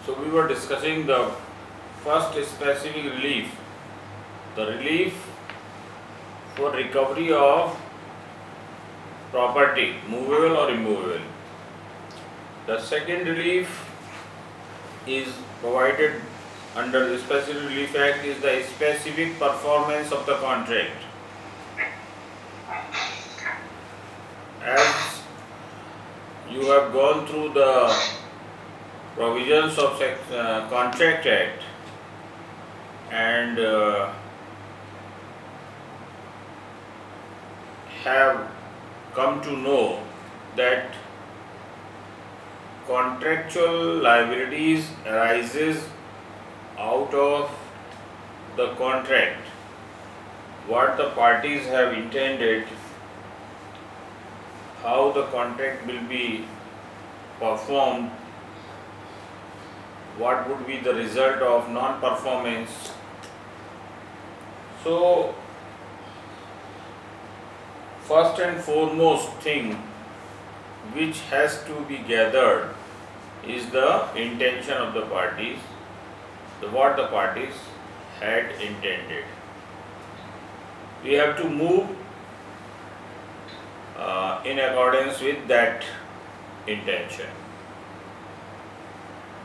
So we were discussing the first specific relief, the relief for recovery of property, movable or immovable. The second relief is provided under the Specific Relief Act is the specific performance of the contract. As you have gone through the provisions of Contract Act and have come to know that contractual liabilities arises out of the contract, what the parties have intended, how the contract will be performed, what would be the result of non-performance. So, first and foremost thing which has to be gathered is the intention of the parties, what the parties had intended. We have to move in accordance with that intention.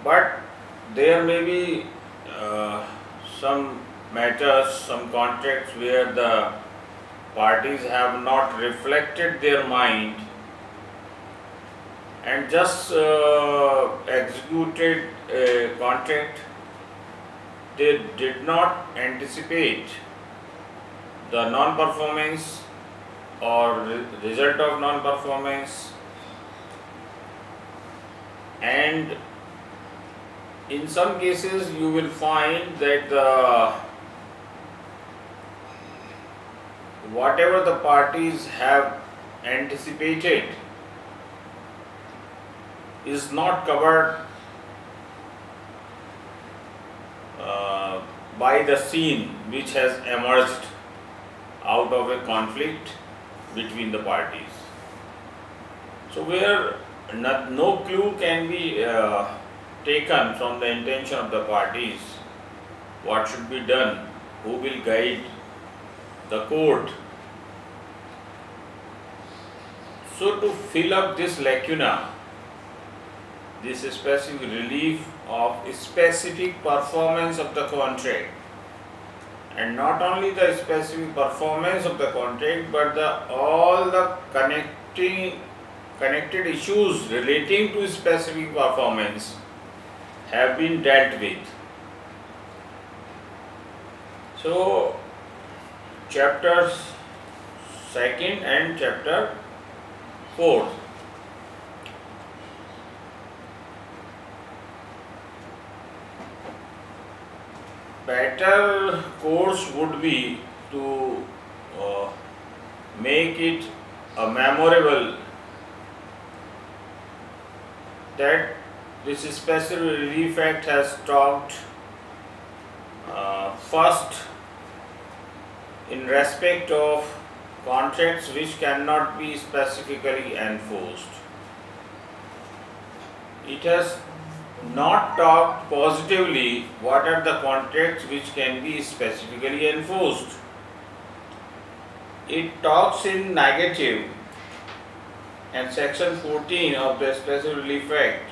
But there may be some matters, some contracts where the parties have not reflected their mind and just executed a contract. They did not anticipate the non-performance or result of non-performance, and in some cases you will find that whatever the parties have anticipated is not covered by the scene which has emerged out of a conflict between the parties. So where no clue can be taken from the intention of the parties, what should be done, who will guide the court. So to fill up this lacuna, this specific relief of specific performance of the contract, and not only the specific performance of the contract but all the connected issues relating to specific performance have been dealt with. So chapters 2nd and chapter 4th. Better course would be to make it a memorable that this Special Relief Act has talked first in respect of contracts which cannot be specifically enforced. It has not talked positively what are the contracts which can be specifically enforced. It talks in negative, and section 14 of the Special Relief Act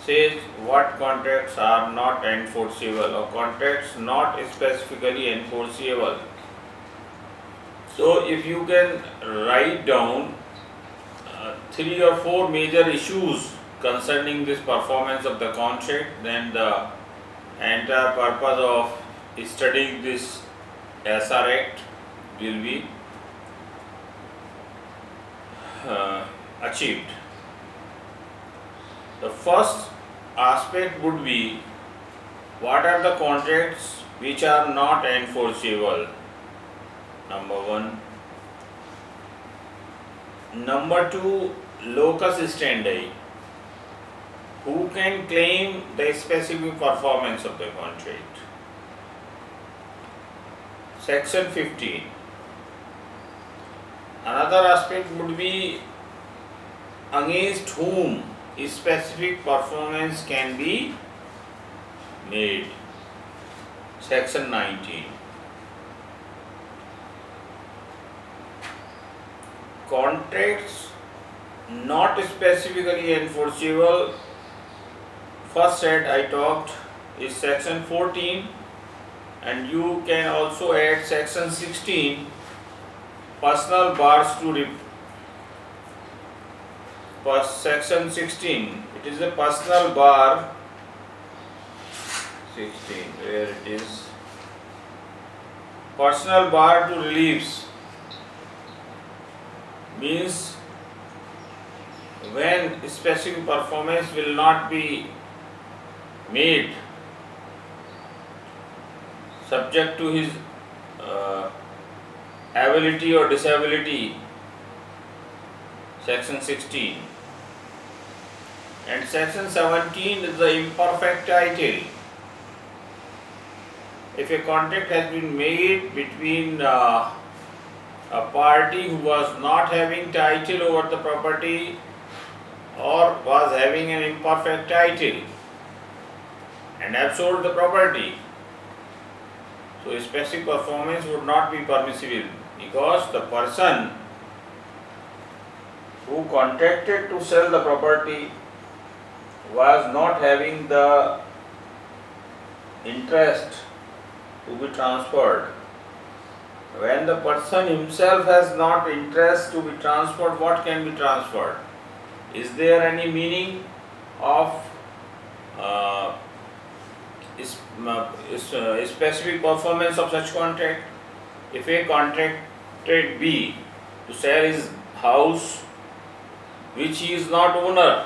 says what contracts are not enforceable or contracts not specifically enforceable. So if you can write down 3 or 4 major issues concerning this performance of the contract, then the entire purpose of studying this SR Act will be achieved. The first aspect would be what are the contracts which are not enforceable. Number 1. Number 2, locus standi. Who can claim the specific performance of the contract? Section 15. Another aspect would be against whom specific performance can be made. Section 19. Contracts not specifically enforceable. First set I talked is section 14, and you can also add section 16, personal bars to section 16. It is a personal bar 16, where it is personal bar to reliefs, means when specific performance will not be made subject to his ability or disability, section 16. And section 17 is the imperfect title. If a contract has been made between a party who was not having title over the property or was having an imperfect title and have sold the property, so specific performance would not be permissible, because the person who contracted to sell the property was not having the interest to be transferred. When the person himself has not interest to be transferred, what can be transferred? Is there any meaning of specific performance of such contract? If a contracted be to sell his house which he is not owner,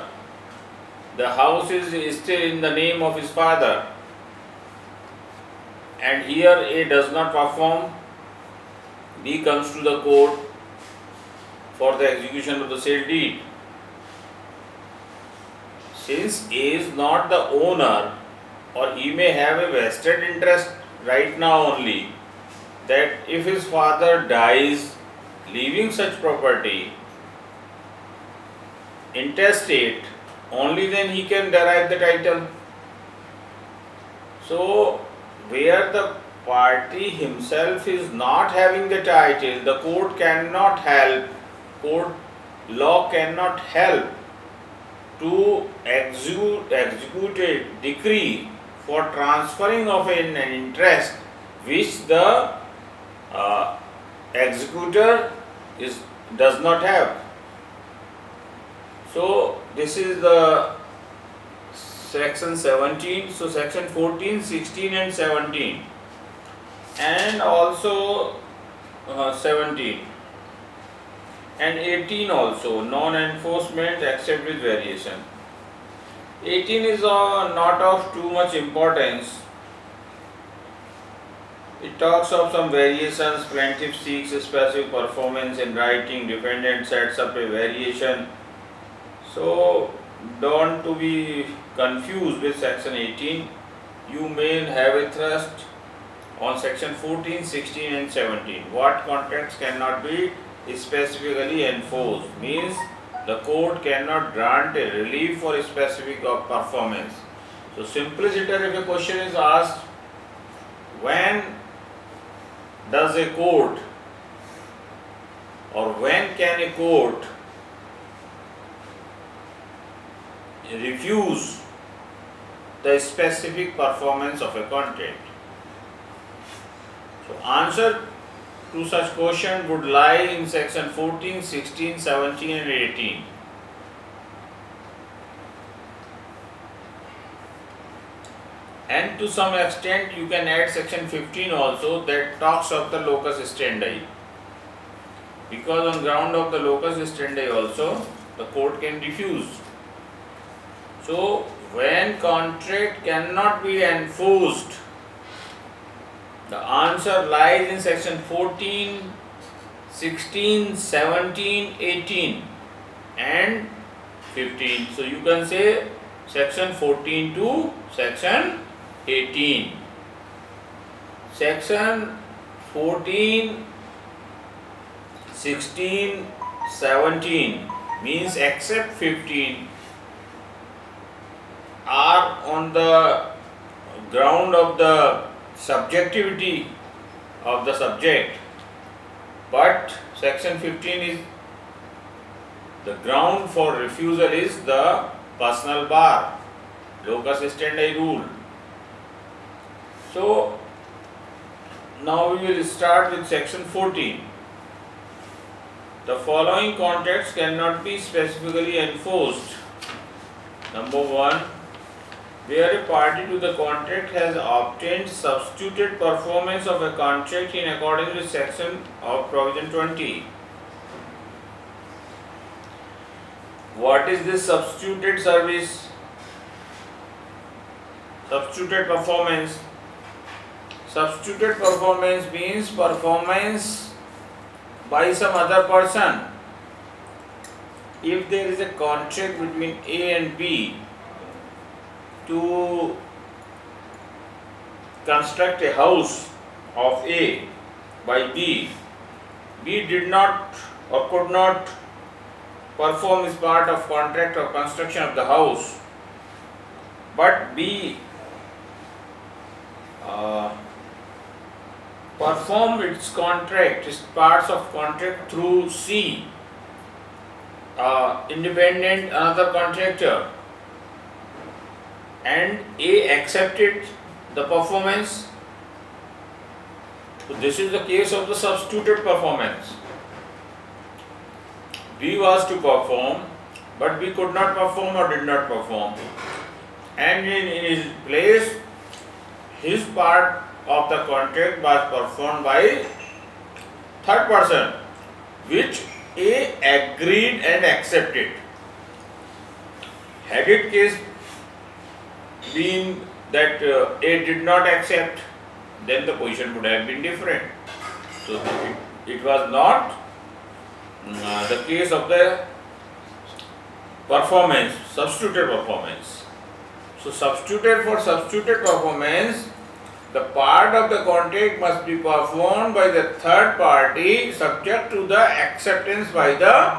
the house is still in the name of his father, and here A does not perform, B comes to the court for the execution of the sale deed. Since A is not the owner, or he may have a vested interest right now only, that if his father dies leaving such property intestate, only then he can derive the title. So, where the party himself is not having the title, the court cannot help, court law cannot help to execute a decree for transferring of an interest which the executor does not have. So this is the section 17. So section 14, 16 and 17, and also 17 and 18 also, non-enforcement except with variation. 18 is not of too much importance. It talks of some variations. Plaintiff seeks a specific performance in writing, defendant sets up a variation. So don't to be confused with section 18. You may have a thrust on section 14, 16 and 17. What contracts cannot be specifically enforced, means the court cannot grant a relief for a specific performance. So simpliciter, if a question is asked, when does a court, or when can a court refuse the specific performance of a contract? So answer to such question would lie in section 14, 16, 17 and 18. And to some extent you can add section 15 also, that talks of the locus standi. Because on ground of the locus standi also the court can refuse. So when contract cannot be enforced, the answer lies in section 14, 16, 17, 18 and 15. So you can say section 14 to section 18. Section 14, 16, 17 means except 15 are on the ground of the subjectivity of the subject, but section 15 is the ground for refusal is the personal bar, locus standi rule. So now we will start with section 14. The following contracts cannot be specifically enforced. Number 1, where a party to the contract has obtained substituted performance of a contract in accordance with section of provision 20. What is this substituted service? Substituted performance. Substituted performance means performance by some other person. If there is a contract between A and B to construct a house of A by B, B did not or could not perform his part of contract of construction of the house, but B performed its contract, its parts of contract through C, independent another contractor, and A accepted the performance. So this is the case of the substituted performance. B was to perform, but B could not perform or did not perform, and in his place his part of the contract was performed by third person, which A agreed and accepted. Had it case been that A did not accept, then the position would have been different. So it was not the case of the performance, substituted performance. So substituted for substituted performance, the part of the contract must be performed by the third party subject to the acceptance by the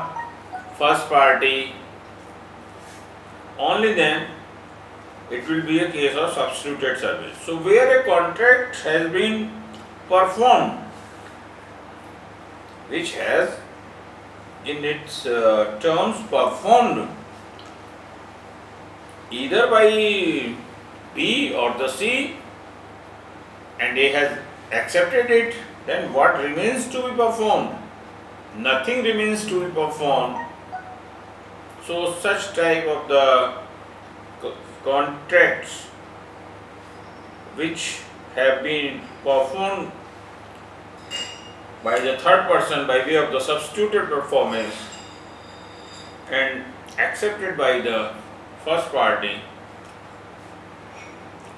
first party. Only then it will be a case of substituted service. So where a contract has been performed, which has in its terms performed either by B or the C, and A has accepted it, then what remains to be performed? Nothing remains to be performed. So such type of the contracts which have been performed by the third person by way of the substituted performance and accepted by the first party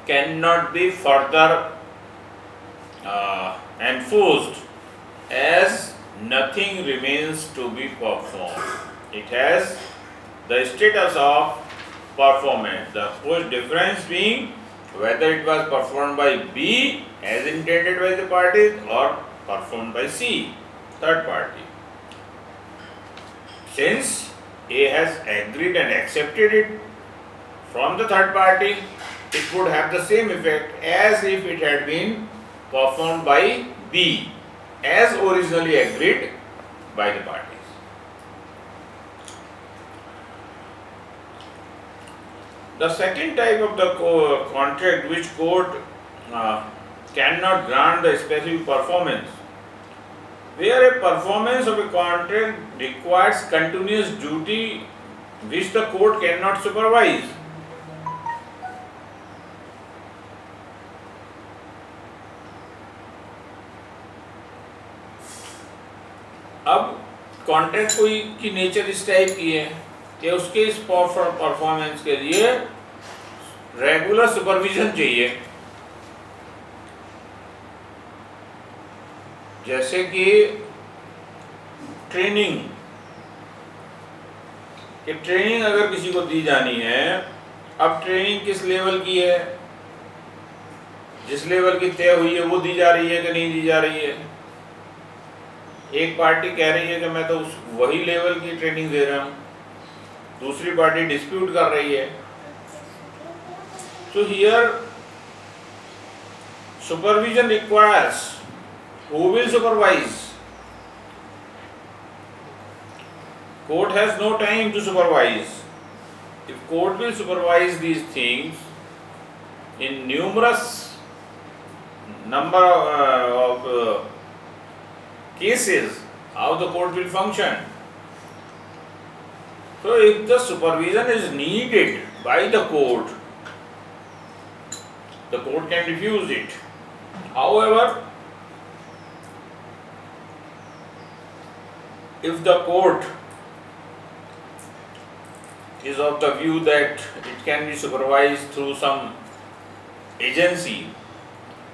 cannot be further enforced, as nothing remains to be performed. It has the status of performance, the first difference being whether it was performed by B as intended by the parties or performed by C, third party. Since A has agreed and accepted it from the third party, it would have the same effect as if it had been performed by B as originally agreed by the parties. The second type of the contract which court cannot grant the specific performance, where a performance of a contract requires continuous duty which the court cannot supervise. अब contract कोई की nature इस type की है कि उसके इस performance के लिए रेगुलर सुपरविजन चाहिए, जैसे कि ट्रेनिंग अगर किसी को दी जानी है, अब ट्रेनिंग किस लेवल की है, जिस लेवल की तय हुई है वो दी जा रही है कि नहीं दी जा रही है। एक पार्टी कह रही है कि मैं तो वही लेवल की ट्रेनिंग दे रहा हूँ, दूसरी पार्टी डिस्प्यूट कर रही है। So here supervision requires, who will supervise? Court has no time to supervise. If court will supervise these things in numerous number of cases, how the court will function? So if the supervision is needed by the court can refuse it. However, if the court is of the view that it can be supervised through some agency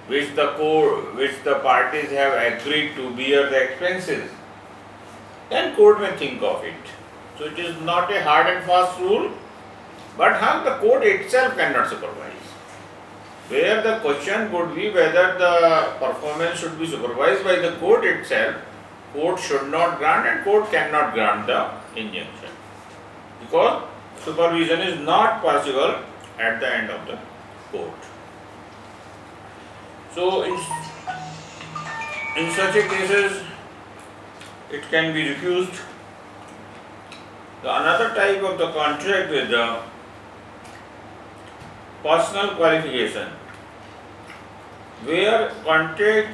which the parties have agreed to bear the expenses, then court may think of it. So it is not a hard and fast rule, but the court itself cannot supervise. Where the question would be whether the performance should be supervised by the court itself, court should not grant and court cannot grant the injunction, because supervision is not possible at the end of the court. So in such a cases, it can be refused. Another type of the contract is the personal qualification, where contract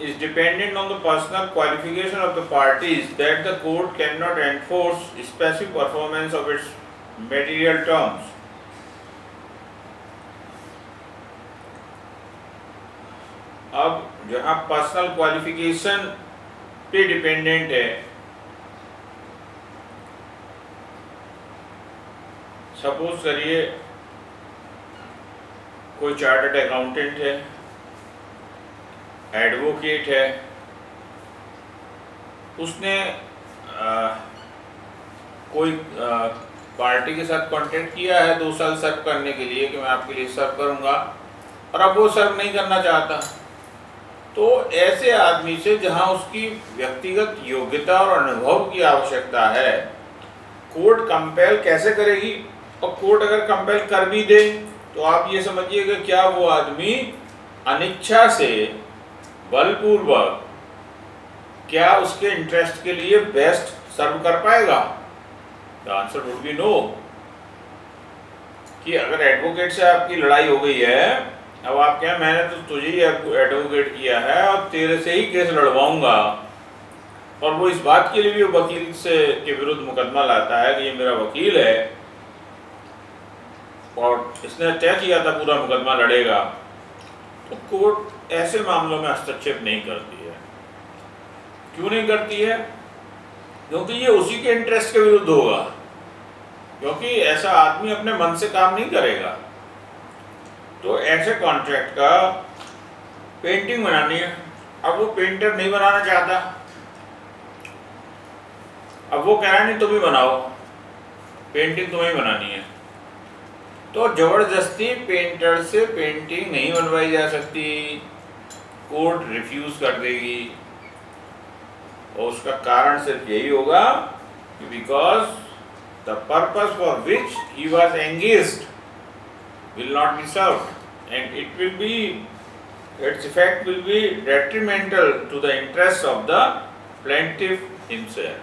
is dependent on the personal qualification of the parties that the court cannot enforce specific performance of its material terms. अब जहाँ personal qualification पे dependent है, suppose करिए कोई chartered accountant है, advocate है, उसने कोई पार्टी के साथ कॉन्ट्रैक्ट किया है 2 साल सर्व करने के लिए कि मैं आपके लिए सर्व करूंगा, और अब वो सर्व नहीं करना चाहता, तो ऐसे आदमी से जहां उसकी व्यक्तिगत योग्यता और अनुभव की आवश्यकता है, कोर्ट कंपेल कैसे करेगी? और कोर्ट अगर कंपेल कर भी दे तो आप ये समझिए कि क्या वो आदमी अनिच्छा से बलपूर्वक क्या उसके इंटरेस्ट के लिए बेस्ट सर्व कर पाएगा? The answer would be no. कि अगर एडवोकेट से आपकी लड़ाई हो गई है, अब आप क्या, मैंने तो तुझे ही एडवोकेट किया है और तेरे से ही केस लड़वाऊंगा, और वो इस बात के लिए भी वकील से के विरुद्ध मुकदमा लाता है कि ये मेरा वकील है और इसने तय किया था पूरा मुकदमा लड़ेगा, तो कोर्ट ऐसे मामलों में हस्तक्षेप नहीं करती है। क्यों नहीं करती है? क्योंकि ये उसी के इंटरेस्ट के विरुद्ध होगा, क्योंकि ऐसा आदमी अपने मन से काम नहीं करेगा। तो ऐसे कॉन्ट्रैक्ट का पेंटिंग बनानी है, अब वो पेंटर नहीं बनाना चाहता, अब वो कह रहा है नहीं तुम ही बनाओ, पेंटिंग तुम्हें ही बनानी है, तो जबरदस्ती पेंटर से पेंटिंग नहीं बनवाई जा सकती, कोर्ट रिफ्यूज कर देगी। और उसका कारण सिर्फ यही होगा कि because the purpose for which he was engaged will not be served, and it will be, its effect will be detrimental to the interests of the plaintiff himself.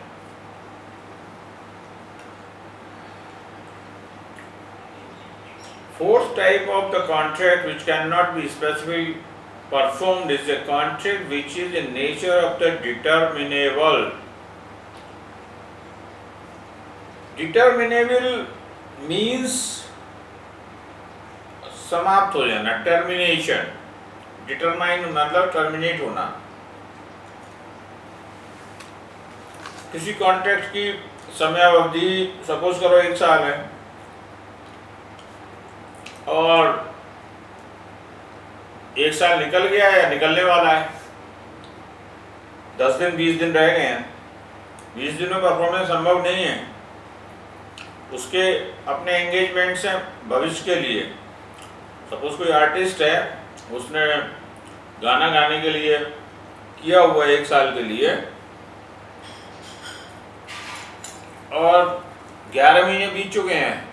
Fourth type of the contract which cannot be specifically performed is a contract which is in nature of the determinable. Determinable means समाप्त हो जाना, termination. Determine मतलब terminate होना। किसी contract की समय अवधि suppose करो 1 साल है, और 1 साल निकल गया है या निकलने वाला है, 10 दिन 20 दिन रह गए हैं, 20 दिन में परफॉर्मेंस संभव नहीं है, उसके अपने एंगेजमेंट्स हैं भविष्य के लिए। सपोज कोई आर्टिस्ट है, उसने गाना गाने के लिए किया हुआ 1 साल के लिए, और 11 महीने बीत चुके हैं,